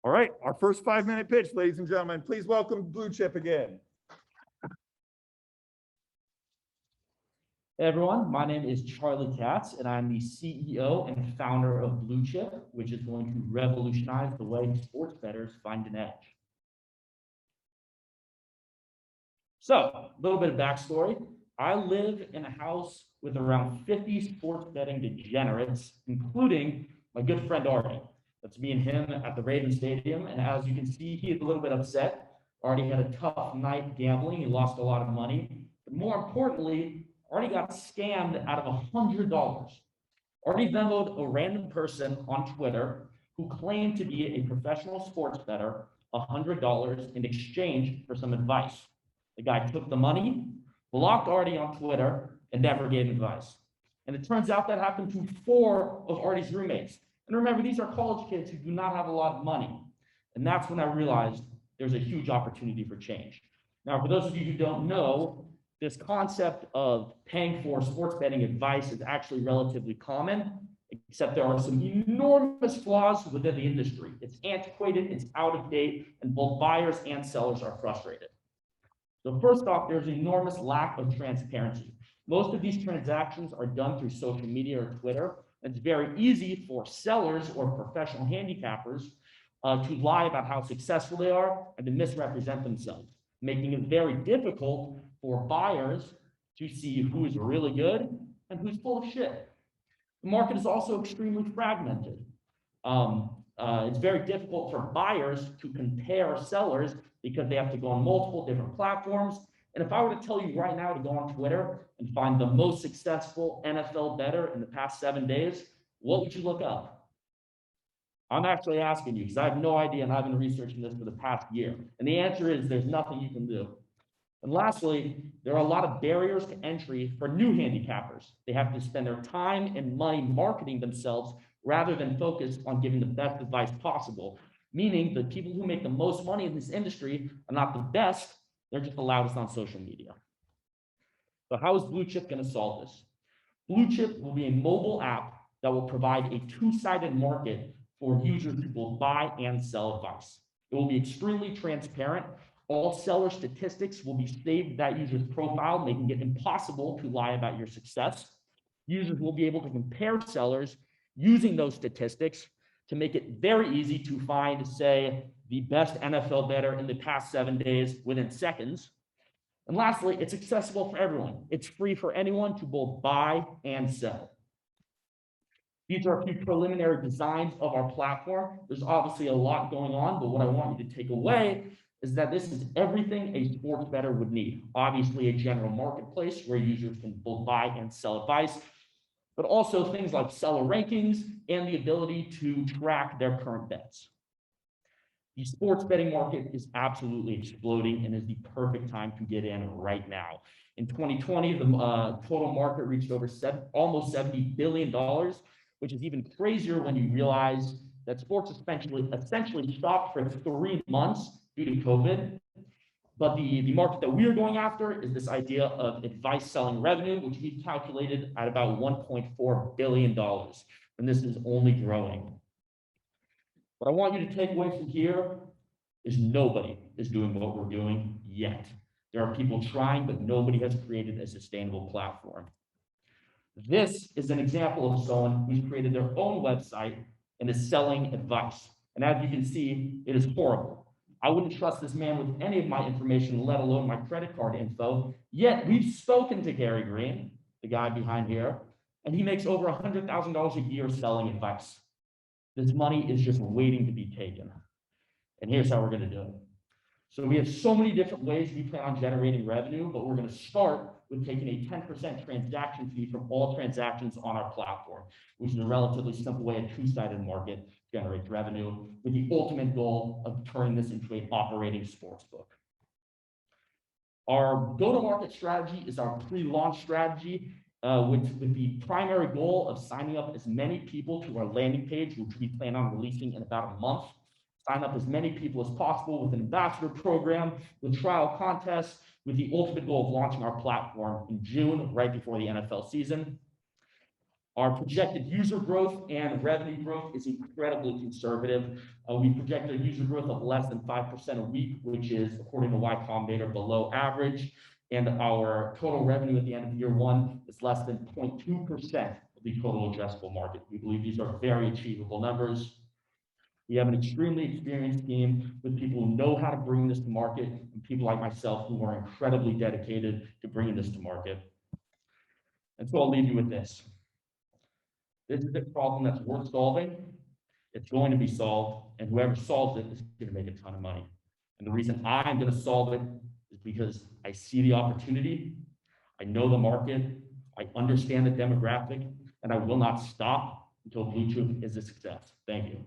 All right, our first 5-minute pitch, ladies and gentlemen. Please welcome Blue Chip again. Hey everyone, my name is Charlie Katz, and I'm the CEO and founder of Blue Chip, which is going to revolutionize the way sports bettors find an edge. So, a little bit of backstory. I live in a house with around 50 sports betting degenerates, including my good friend Artie. That's me and him at the Raven Stadium, and as you can see, he is a little bit upset. Artie had a tough night gambling. He lost a lot of money, but more importantly, Artie got scammed out of $100. Artie Venmoed a random person on Twitter who claimed to be a professional sports bettor $100 in exchange for some advice. The guy took the money, blocked Artie on Twitter, and never gave advice. And it turns out that happened to 4 of Artie's roommates. And remember, these are college kids who do not have a lot of money. And that's when I realized there's a huge opportunity for change. Now, for those of you who don't know, this concept of paying for sports betting advice is actually relatively common, except there are some enormous flaws within the industry. It's antiquated, it's out of date, and both buyers and sellers are frustrated. So first off, there's an enormous lack of transparency. Most of these transactions are done through social media or Twitter. It's very easy for sellers or professional handicappers to lie about how successful they are and to misrepresent themselves, making it very difficult for buyers to see who is really good and who's full of shit. The market is also extremely fragmented. It's very difficult for buyers to compare sellers because they have to go on multiple different platforms. And if I were to tell you right now to go on Twitter and find the most successful NFL bettor in the past 7 days, what would you look up? I'm actually asking you because I have no idea and I've been researching this for the past year. And the answer is there's nothing you can do. And lastly, there are a lot of barriers to entry for new handicappers. They have to spend their time and money marketing themselves rather than focus on giving the best advice possible, meaning the people who make the most money in this industry are not the best, they're just the loudest on social media. So how is Blue Chip going to solve this? Blue Chip will be a mobile app that will provide a two-sided market for users to both buy and sell advice. It will be extremely transparent. All seller statistics will be saved to that user's profile, making it impossible to lie about your success. Users will be able to compare sellers using those statistics to make it very easy to find, say, the best NFL bettor in the past 7 days within seconds. And lastly, it's accessible for everyone. It's free for anyone to both buy and sell. These are a few preliminary designs of our platform. There's obviously a lot going on, but what I want you to take away is that this is everything a sports bettor would need. Obviously, a general marketplace where users can both buy and sell advice, but also things like seller rankings and the ability to track their current bets. The sports betting market is absolutely exploding and is the perfect time to get in right now. In 2020, the total market reached over almost $70 billion, which is even crazier when you realize that sports essentially stopped for 3 months due to COVID. But the market that we're going after is this idea of advice selling revenue, which we've calculated at about $1.4 billion. And this is only growing. What I want you to take away from here is nobody is doing what we're doing yet. There are people trying, but nobody has created a sustainable platform. This is an example of someone who's created their own website and is selling advice. And as you can see, it is horrible. I wouldn't trust this man with any of my information, let alone my credit card info. Yet we've spoken to Gary Green, the guy behind here, and he makes over $100,000 a year selling advice. This money is just waiting to be taken. And here's how we're going to do it. So we have so many different ways we plan on generating revenue, but we're going to start with taking a 10% transaction fee from all transactions on our platform, which is a relatively simple way a two-sided market generates revenue, with the ultimate goal of turning this into an operating sports book. Our go-to-market strategy is our pre-launch strategy, with the primary goal of signing up as many people to our landing page, which we plan on releasing in about a month. Sign up as many people as possible with an ambassador program, with trial contests, with the ultimate goal of launching our platform in June, right before the NFL season. Our projected user growth and revenue growth is incredibly conservative. We project a user growth of less than 5% a week, which is, according to Y Combinator, below average. And our total revenue at the end of year one is less than 0.2% of the total addressable market. We believe these are very achievable numbers. We have an extremely experienced team with people who know how to bring this to market, and people like myself who are incredibly dedicated to bringing this to market. And so I'll leave you with this. This is a problem that's worth solving. It's going to be solved, and whoever solves it is going to make a ton of money. And the reason I'm going to solve it is because I see the opportunity, I know the market, I understand the demographic, and I will not stop until Bluetooth is a success. Thank you.